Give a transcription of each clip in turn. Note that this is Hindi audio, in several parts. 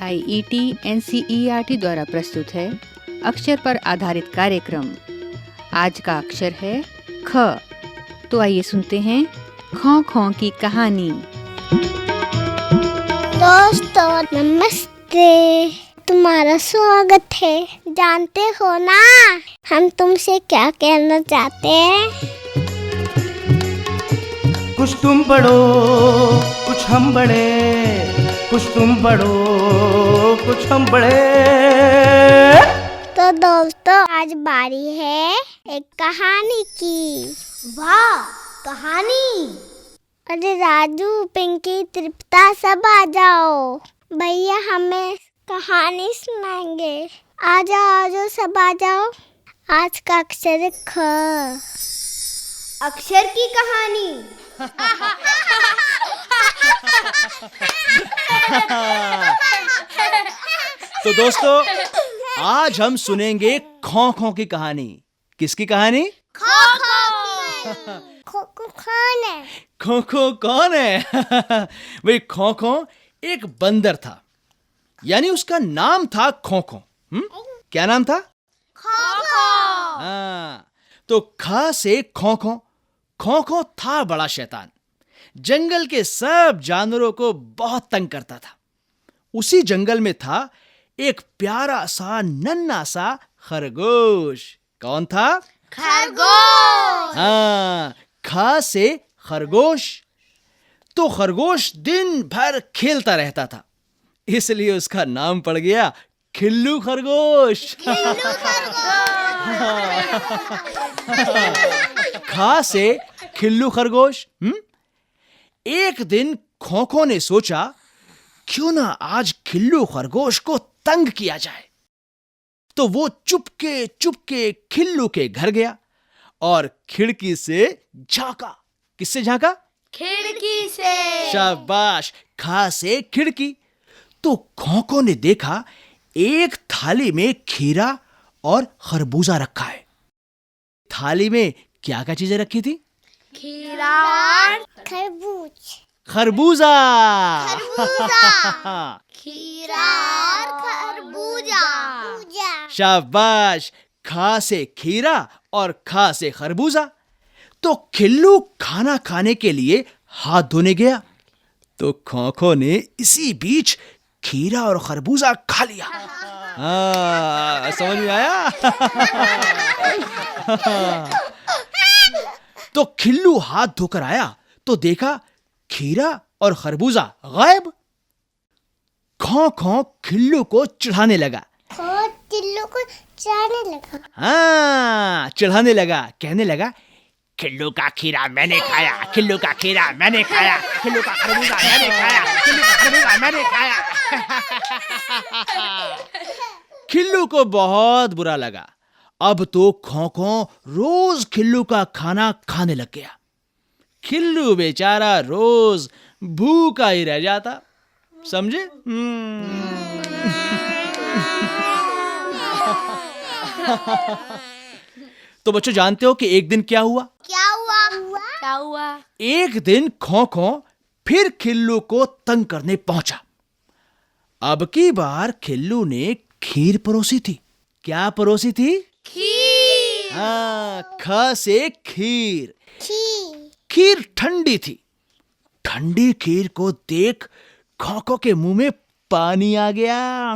IIT NCERT द्वारा प्रस्तुत है अक्षर पर आधारित कार्यक्रम। आज का अक्षर है ख। तो आइए सुनते हैं खौ खौ की कहानी। दोस्तों नमस्ते, तुम्हारा स्वागत है। जानते हो ना हम तुमसे क्या कहना चाहते हैं? कुछ तुम पढ़ो कुछ हम बड़े, कुछ तुम पढ़ो कुछ हम बड़े। तो दोस्तों आज बारी है एक कहानी की। वाह कहानी! अरे राजू, पिंकी, तृप्ता सब आ जाओ, भैया हमें कहानी सुनाएंगे। आ जाओ सब आ जाओ। आज का अक्षर है ख। अक्षर की कहानी। तो दोस्तों आज हम सुनेंगे खौ खौ की कहानी। किसकी कहानी? खो कौन है? खो खो कौन है? भाई खो खो एक बंदर था, यानी उसका नाम था खो खो। क्या नाम था? हाँ, तो ख से खो खो। खो खो था बड़ा शैतान, जंगल के सब जानवरों को बहुत तंग करता था। उसी जंगल में था एक प्यारा सा नन्हा सा खरगोश। कौन था? खरगोश। हाँ, ख से खरगोश। तो खरगोश दिन भर खेलता रहता था, इसलिए उसका नाम पड़ गया खिल्लू खरगोश। ख से खिल्लू खरगोश। एक दिन खो खो ने सोचा, क्यों ना आज खिल्लू खरगोश को तंग किया जाए। तो वो चुपके चुपके खिल्लू के घर गया और खिड़की से झांका। किससे झांका? खिड़की से। शाबाश, खा से खिड़की। तो खो खो ने देखा एक थाली में खीरा और खरबूजा रखा है। थाली में क्या क्या चीजें रखी थी? खीरा और खरबूज। खरबूजा। खीरा और खरबूजा। शाबाश, खा से खीरा और खा से खरबूजा। तो खिल्लू खाना खाने के लिए हाथ धोने गया, तो खो खो ने इसी बीच खीरा और खरबूजा खा लिया। समझ में आया? तो खिल्लू हाथ धोकर आया तो देखा खीरा और खरबूजा गायब। खो खो खिल्लू को चढ़ाने लगा। खिल्लू को चढ़ाने लगा। हाँ, चढ़ाने लगा। कहने लगा, खिल्लू का खीरा मैंने खाया, खिल्लू का खीरा मैंने खाया, खिल्लू का खरबूजा मैंने खाया, खिल्लू का खरबूजा मैंने खाया। खिल्लू को बहुत बुरा लगा। अब तो खो खो रोज खिल्लू का खाना खाने लग गया। खिल्लू बेचारा रोज भूखा ही रह जाता। समझे? तो बच्चों जानते हो कि एक दिन क्या हुआ? क्या हुआ? एक दिन खो खो फिर खिल्लू को तंग करने पहुंचा। अब की बार खिल्लू ने खीर परोसी थी। क्या परोसी थी? खीर। हाँ, ख से खीर। खीर ठंडी थी। ठंडी खीर को देख खो खो के मुंह में पानी आ गया।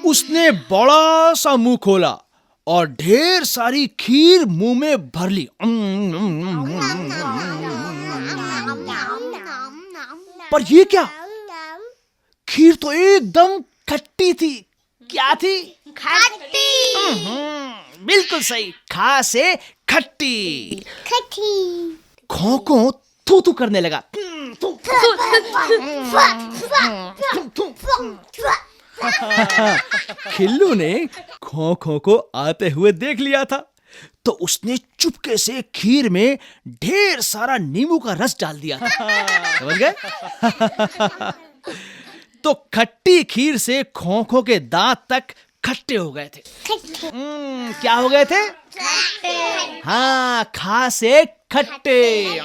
उसने बड़ा सा मुंह खोला और ढेर सारी खीर मुंह में भर ली। पर ये क्या? खीर तो एकदम खट्टी थी। क्या थी? खट्टी। बिल्कुल सही, खा से खट्टी। खो खो थू थू करने लगा। खिल्लू ने खो खो को आते हुए देख लिया था, तो उसने चुपके से खीर में ढेर सारा नींबू का रस डाल दिया था। समझ गए? तो खट्टी खीर से खो खो के दांत तक खट्टे हो गए थे। क्या हो गए थे? हाँ, खा से खट्टे।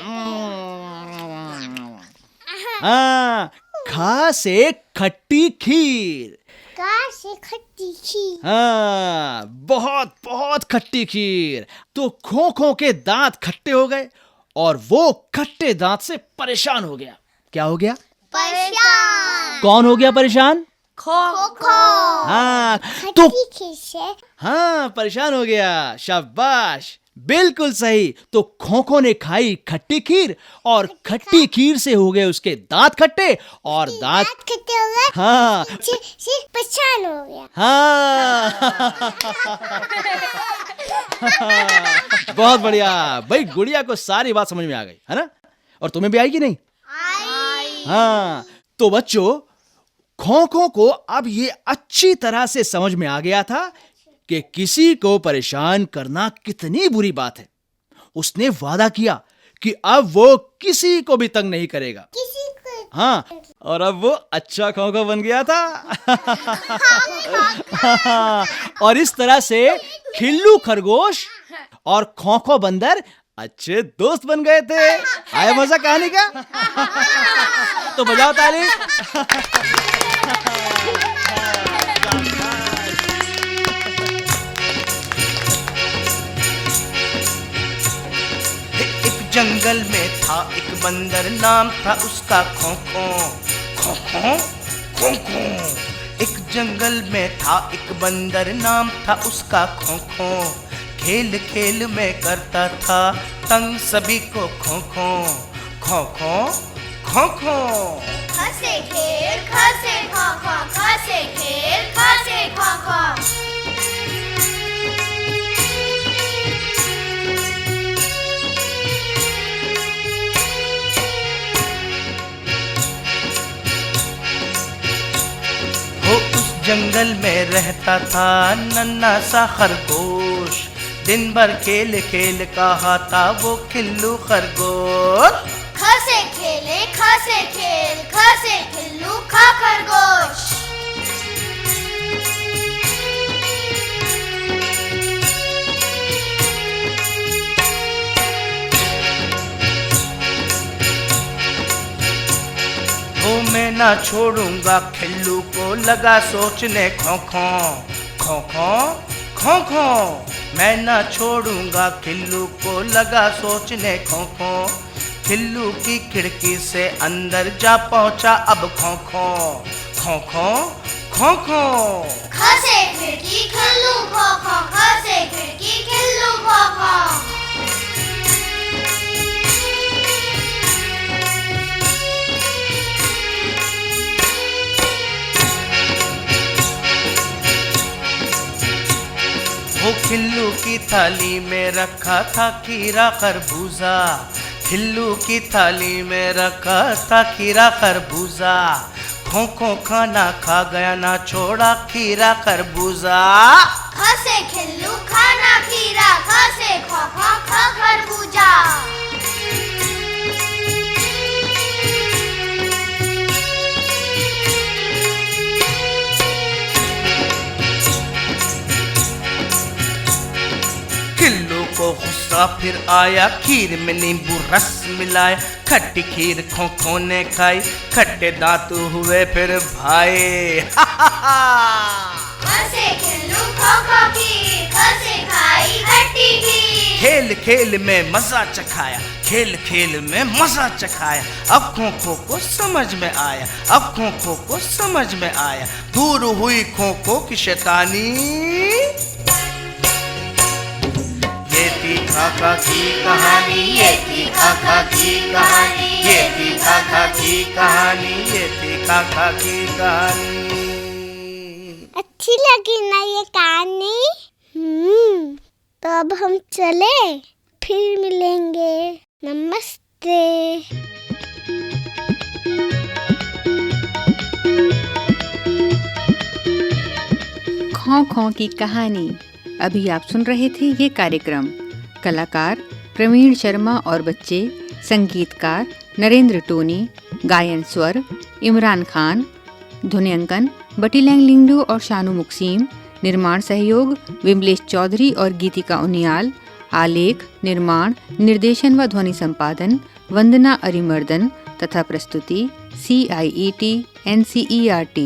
हाँ, खा से खट्टी खीर। का से खट्टी खीर। हाँ, बहुत बहुत खट्टी खीर। तो खो के दांत खट्टे हो गए और वो खट्टे दांत से परेशान हो गया। क्या हो गया? परेशान। कौन हो गया परेशान? खो। हाँ, तो खट्टी खीर से। हाँ, परेशान हो गया। शाबाश, बिल्कुल सही। तो खो ने खाई खट्टी खीर और खट्टी खीर से हो गए उसके दांत खट्टे और दांत खट्टे हो गए। हाँ सिर्फ परेशान हो गया। हाँ बहुत बढ़िया भाई, गुड़िया को सारी बात समझ में आ गई है ना? और तुम्हें भी आई कि नहीं? आई। हाँ, तो बच्चों, खो को अब ये अच्छी तरह से समझ में आ गया था कि किसी को परेशान करना कितनी बुरी बात है। उसने वादा किया कि अब वो किसी को भी तंग नहीं करेगा। किसी को। हाँ, और अब वो अच्छा खो बन गया था। और इस तरह से खिल्लू खरगोश और खो बंदर अच्छे दोस्त बन गए थे। आया मजा कहानी का? तो बजाओ ताली। एक जंगल में था एक बंदर, नाम था उसका खो खो। एक जंगल में था एक बंदर, नाम था उसका खो। खेल खेल में करता था तंग सभी को खो खो। खसे खेल खसे खो खो, खसे खेल खसे खो खो। वो उस जंगल में रहता था नन्हा सा खरगोश, दिन भर खेल खेल कहाता वो खिल्लू खरगोश। खसे खेले खसे खेल, खसे खिल्लू खा खरगोश। वो मैं ना छोड़ूंगा खिल्लू को, लगा सोचने खो खो। मैं ना छोड़ूंगा खिल्लू को, लगा सोचने खो। खिल्लू की खिड़की से अंदर जा पहुंचा अब खो खो। खसे खिड़की खिल्लू खो खो, खसे खिड़की खिल्लू खो खो। वो खिल्लू की थाली में रखा था खीरा खरबूजा, खिल्लू की थाली में रखा था खीरा खरबूजा। खो खाना खा गया ना छोड़ा खीरा खरबूजा। खसे खिल्लू खाना खीरा, खसे खो खो खा खरबूजा। खिल्लू को गुस्सा फिर आया, खीर में नींबू रस मिलाया। खट्टी खीर खो ने खाई, खट्टे दांत हुए फिर भाई। खसे खिल्लू खो खो खीर, खसे खाई खट्टी खीर। खेल खेल में मजा चखाया, खेल खेल में मजा चखाया। अब खो को समझ में आया, अब खो को समझ में आया। दूर हुई खो की शैतानी। ये थी खाका की कहानी, ये थी खाका की कहानी, ये थी खाका की कहानी, ये थी खाका की कहानी। अच्छी लगी ना ये कहानी? तो अब हम चले, फिर मिलेंगे। नमस्ते। खो की कहानी। अभी आप सुन रहे थे ये कार्यक्रम। कलाकार प्रवीण शर्मा और बच्चे, संगीतकार नरेंद्र टोनी, गायन स्वर इमरान खान, ध्वनियांकन बटीलैंग लिंगडू और शानू मुक्सीम, निर्माण सहयोग विमलेश चौधरी और गीतिका उनियाल, आलेख निर्माण निर्देशन व ध्वनि संपादन वंदना अरिमर्दन तथा प्रस्तुति CIET NCERT